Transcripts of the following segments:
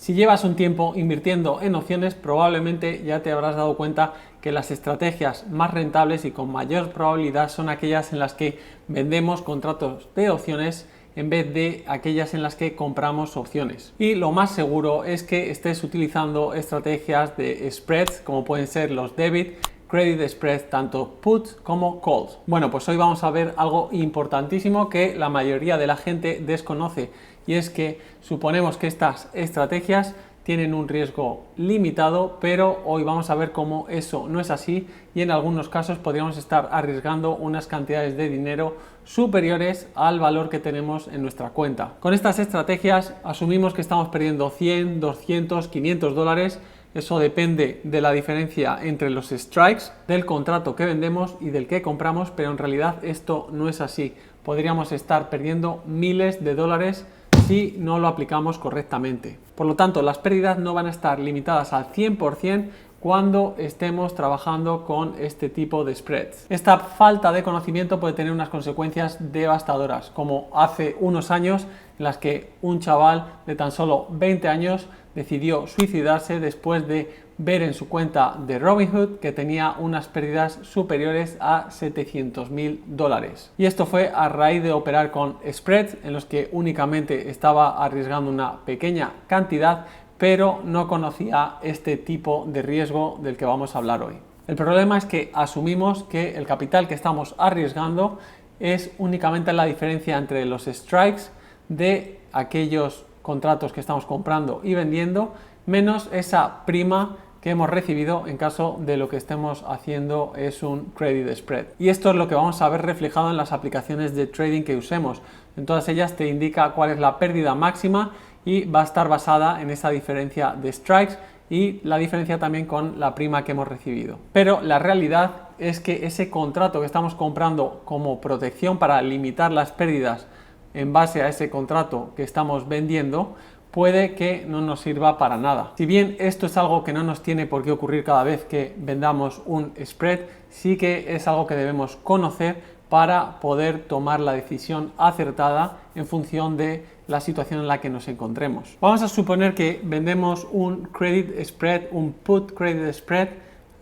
Si llevas un tiempo invirtiendo en opciones, probablemente ya te habrás dado cuenta que las estrategias más rentables y con mayor probabilidad son aquellas en las que vendemos contratos de opciones en vez de aquellas en las que compramos opciones. Y lo más seguro es que estés utilizando estrategias de spreads como pueden ser los debit, credit spread, tanto puts como calls. Bueno, pues hoy vamos a ver algo importantísimo que la mayoría de la gente desconoce, y es que suponemos que estas estrategias tienen un riesgo limitado, pero hoy vamos a ver cómo eso no es así y en algunos casos podríamos estar arriesgando unas cantidades de dinero superiores al valor que tenemos en nuestra cuenta. Con estas estrategias asumimos que estamos perdiendo 100, 200, 500 dólares. Eso depende de la diferencia entre los strikes del contrato que vendemos y del que compramos, pero en realidad esto no es así. Podríamos estar perdiendo miles de dólares si no lo aplicamos correctamente. Por lo tanto, las pérdidas no van a estar limitadas al 100% cuando estemos trabajando con este tipo de spreads. Esta falta de conocimiento puede tener unas consecuencias devastadoras, como hace unos años en las que un chaval de tan solo 20 años decidió suicidarse después de ver en su cuenta de Robinhood que tenía unas pérdidas superiores a 700.000 dólares. Y esto fue a raíz de operar con spreads en los que únicamente estaba arriesgando una pequeña cantidad, pero no conocía este tipo de riesgo del que vamos a hablar hoy. El problema es que asumimos que el capital que estamos arriesgando es únicamente la diferencia entre los strikes de aquellos contratos que estamos comprando y vendiendo, menos esa prima que hemos recibido en caso de lo que estemos haciendo es un credit spread. Y esto es lo que vamos a ver reflejado en las aplicaciones de trading que usemos. En todas ellas te indica cuál es la pérdida máxima y va a estar basada en esa diferencia de strikes y la diferencia también con la prima que hemos recibido. Pero la realidad es que ese contrato que estamos comprando como protección para limitar las pérdidas en base a ese contrato que estamos vendiendo puede que no nos sirva para nada. Si bien esto es algo que no nos tiene por qué ocurrir cada vez que vendamos un spread, sí que es algo que debemos conocer para poder tomar la decisión acertada en función de la situación en la que nos encontremos. Vamos a suponer que vendemos un credit spread, un put credit spread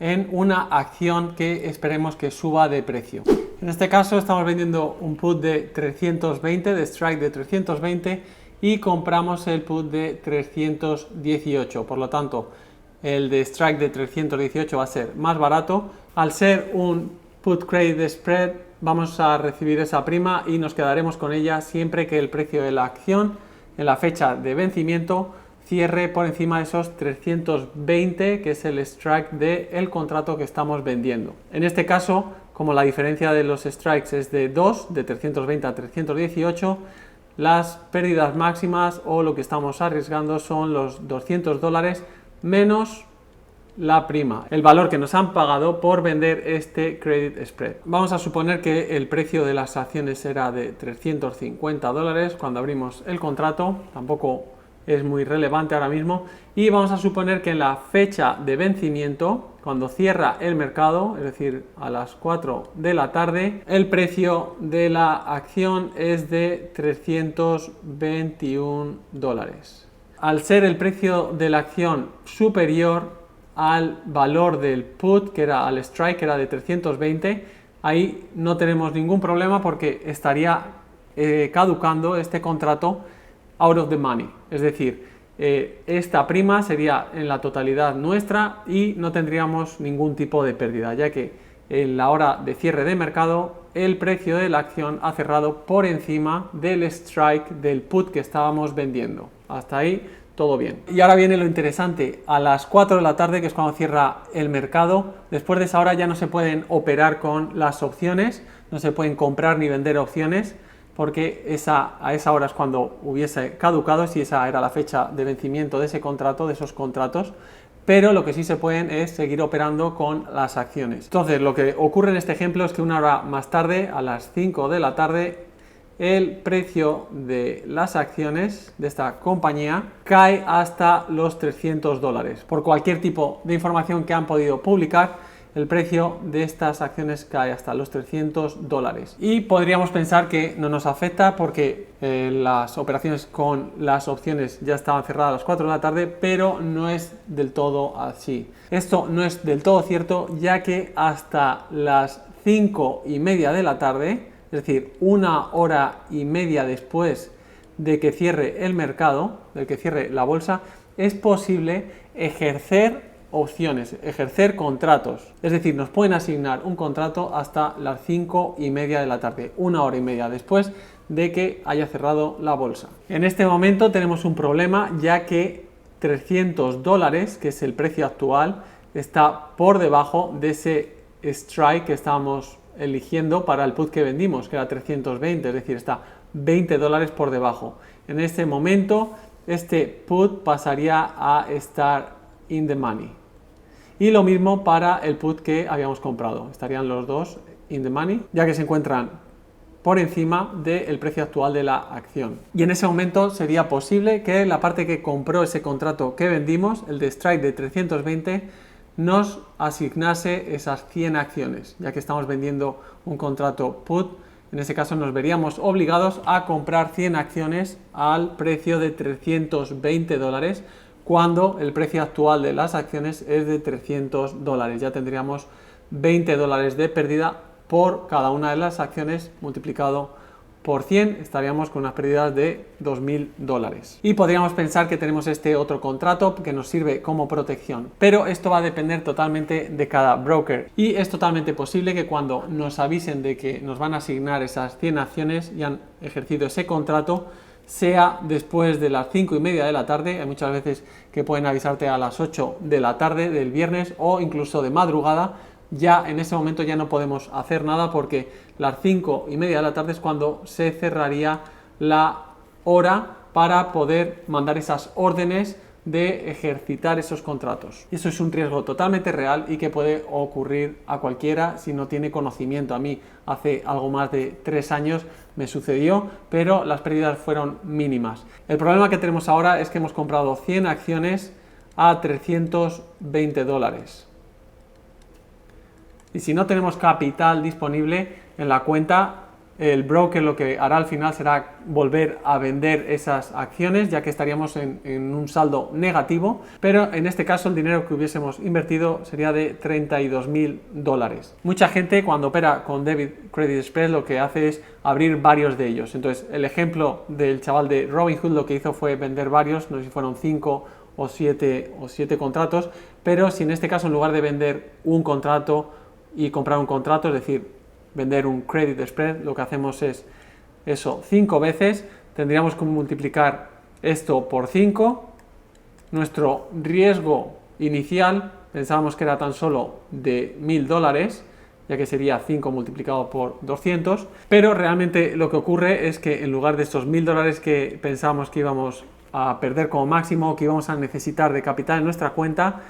en una acción que esperemos que suba de precio. En este caso estamos vendiendo un put de 320, de strike de 320, y compramos el put de 318. Por lo tanto, el de strike de 318 va a ser más barato. Al ser un put credit spread, vamos a recibir esa prima y nos quedaremos con ella siempre que el precio de la acción en la fecha de vencimiento cierre por encima de esos 320, que es el strike del contrato que estamos vendiendo. En este caso, como la diferencia de los strikes es de 2, de 320 a 318, las pérdidas máximas o lo que estamos arriesgando son los 200 dólares menos la prima, el valor que nos han pagado por vender este credit spread. Vamos a suponer que el precio de las acciones era de 350 dólares cuando abrimos el contrato, tampoco es muy relevante ahora mismo, y vamos a suponer que en la fecha de vencimiento, cuando cierra el mercado, es decir, a las 4 de la tarde, el precio de la acción es de 321 dólares. Al ser el precio de la acción superior al valor del put, que era al strike, que era de 320, ahí no tenemos ningún problema porque estaría caducando este contrato out of the money, es decir, esta prima sería en la totalidad nuestra y no tendríamos ningún tipo de pérdida, ya que en la hora de cierre de mercado el precio de la acción ha cerrado por encima del strike del put que estábamos vendiendo. Hasta ahí todo bien. Y ahora viene lo interesante, a las 4 de la tarde, que es cuando cierra el mercado, después de esa hora ya no se pueden operar con las opciones, no se pueden comprar ni vender opciones, porque a esa hora es cuando hubiese caducado, si esa era la fecha de vencimiento de ese contrato, de esos contratos, pero lo que sí se pueden es seguir operando con las acciones. Entonces, lo que ocurre en este ejemplo es que una hora más tarde, a las 5 de la tarde, el precio de las acciones de esta compañía cae hasta los 300 dólares. Por cualquier tipo de información que han podido publicar, el precio de estas acciones cae hasta los $300. Y podríamos pensar que no nos afecta porque las operaciones con las opciones ya estaban cerradas a las 4 de la tarde, pero no es del todo así. Esto no es del todo cierto, ya que hasta las 5:30 de la tarde, es decir, 1 hora y media después de que cierre el mercado, de que cierre la bolsa, es posible ejercer opciones, ejercer contratos. Es decir, nos pueden asignar un contrato hasta las 5:30 de la tarde, 1 hora y media después de que haya cerrado la bolsa. En este momento tenemos un problema, ya que $300, que es el precio actual, está por debajo de ese strike que estábamos eligiendo para el put que vendimos, que era 320, es decir, está $20 por debajo. En este momento, este put pasaría a estar in the money. Y lo mismo para el put que habíamos comprado. Estarían los dos in the money, ya que se encuentran por encima del precio actual de la acción. Y en ese momento sería posible que la parte que compró ese contrato que vendimos, el de strike de 320, nos asignase esas 100 acciones, ya que estamos vendiendo un contrato put. En ese caso nos veríamos obligados a comprar 100 acciones al precio de $320, cuando el precio actual de las acciones es de $300. Ya tendríamos $20 de pérdida por cada una de las acciones multiplicado por 100, estaríamos con unas pérdidas de $2.000. Y podríamos pensar que tenemos este otro contrato que nos sirve como protección, pero esto va a depender totalmente de cada broker. Y es totalmente posible que cuando nos avisen de que nos van a asignar esas 100 acciones y han ejercido ese contrato, sea después de las 5:30 de la tarde. Hay muchas veces que pueden avisarte a las 8 de la tarde del viernes o incluso de madrugada. Ya en ese momento ya no podemos hacer nada, porque las 5:30 de la tarde es cuando se cerraría la hora para poder mandar esas órdenes de ejercitar esos contratos. Y eso es un riesgo totalmente real y que puede ocurrir a cualquiera si no tiene conocimiento. A mí hace algo más de 3 años me sucedió, pero las pérdidas fueron mínimas. El problema que tenemos ahora es que hemos comprado 100 acciones a $320. Y si no tenemos capital disponible en la cuenta, el broker lo que hará al final será volver a vender esas acciones, ya que estaríamos en un saldo negativo, pero en este caso el dinero que hubiésemos invertido sería de $32.000. Mucha gente cuando opera con Debit Credit Spread lo que hace es abrir varios de ellos. Entonces el ejemplo del chaval de Robinhood lo que hizo fue vender varios, no sé si fueron 5 o 7 contratos, pero si en este caso en lugar de vender un contrato y comprar un contrato, es decir, vender un credit spread, lo que hacemos es eso 5 veces, tendríamos que multiplicar esto por 5, nuestro riesgo inicial pensábamos que era tan solo de $1.000, ya que sería 5 multiplicado por 200, pero realmente lo que ocurre es que en lugar de estos $1.000 que pensábamos que íbamos a perder como máximo, que íbamos a necesitar de capital en nuestra cuenta,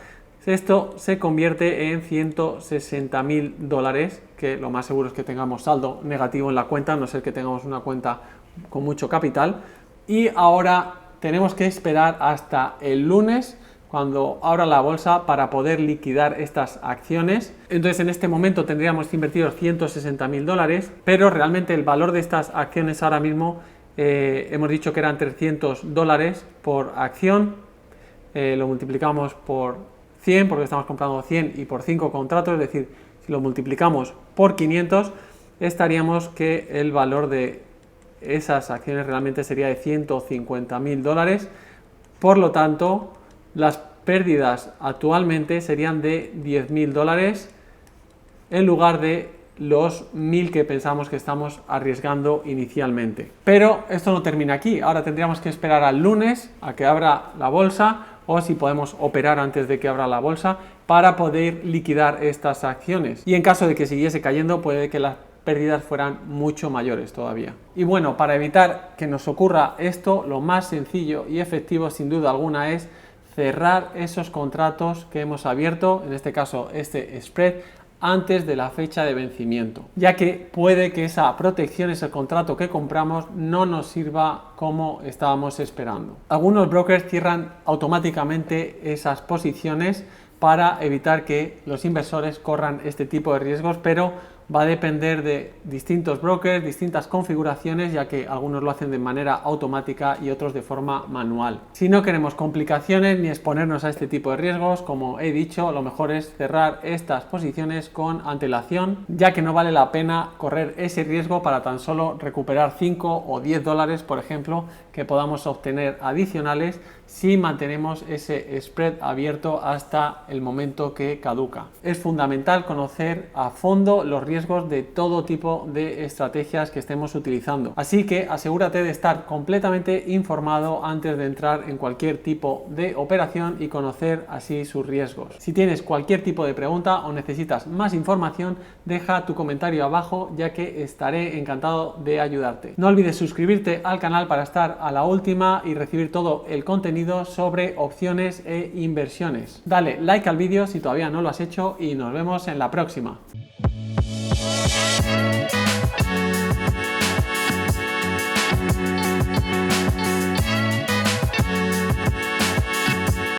esto se convierte en $160.000, que lo más seguro es que tengamos saldo negativo en la cuenta, a no ser que tengamos una cuenta con mucho capital. Y ahora tenemos que esperar hasta el lunes, cuando abra la bolsa, para poder liquidar estas acciones. Entonces en este momento tendríamos que invertir $160.000, pero realmente el valor de estas acciones ahora mismo, hemos dicho que eran $300 por acción, lo multiplicamos por 100, porque estamos comprando 100, y por 5 contratos, es decir, si lo multiplicamos por 500, estaríamos que el valor de esas acciones realmente sería de $150.000. Por lo tanto, las pérdidas actualmente serían de $10.000 en lugar de los 1.000 que pensamos que estamos arriesgando inicialmente. Pero esto no termina aquí. Ahora tendríamos que esperar al lunes a que abra la bolsa, o si podemos operar antes de que abra la bolsa, para poder liquidar estas acciones. Y en caso de que siguiese cayendo, puede que las pérdidas fueran mucho mayores todavía. Y bueno, para evitar que nos ocurra esto, lo más sencillo y efectivo sin duda alguna es cerrar esos contratos que hemos abierto, en este caso este spread, antes de la fecha de vencimiento, ya que puede que esa protección, ese contrato que compramos, no nos sirva como estábamos esperando. Algunos brokers cierran automáticamente esas posiciones para evitar que los inversores corran este tipo de riesgos, pero va a depender de distintos brokers, distintas configuraciones, ya que algunos lo hacen de manera automática y otros de forma manual. Si no queremos complicaciones ni exponernos a este tipo de riesgos, como he dicho, lo mejor es cerrar estas posiciones con antelación, ya que no vale la pena correr ese riesgo para tan solo recuperar 5 o 10 dólares, por ejemplo, que podamos obtener adicionales si mantenemos ese spread abierto hasta el momento que caduca. Es fundamental conocer a fondo los riesgos de todo tipo de estrategias que estemos utilizando. Así que asegúrate de estar completamente informado antes de entrar en cualquier tipo de operación y conocer así sus riesgos. Si tienes cualquier tipo de pregunta o necesitas más información, deja tu comentario abajo, ya que estaré encantado de ayudarte. No olvides suscribirte al canal para estar a la última y recibir todo el contenido sobre opciones e inversiones. Dale like al vídeo si todavía no lo has hecho y nos vemos en la próxima.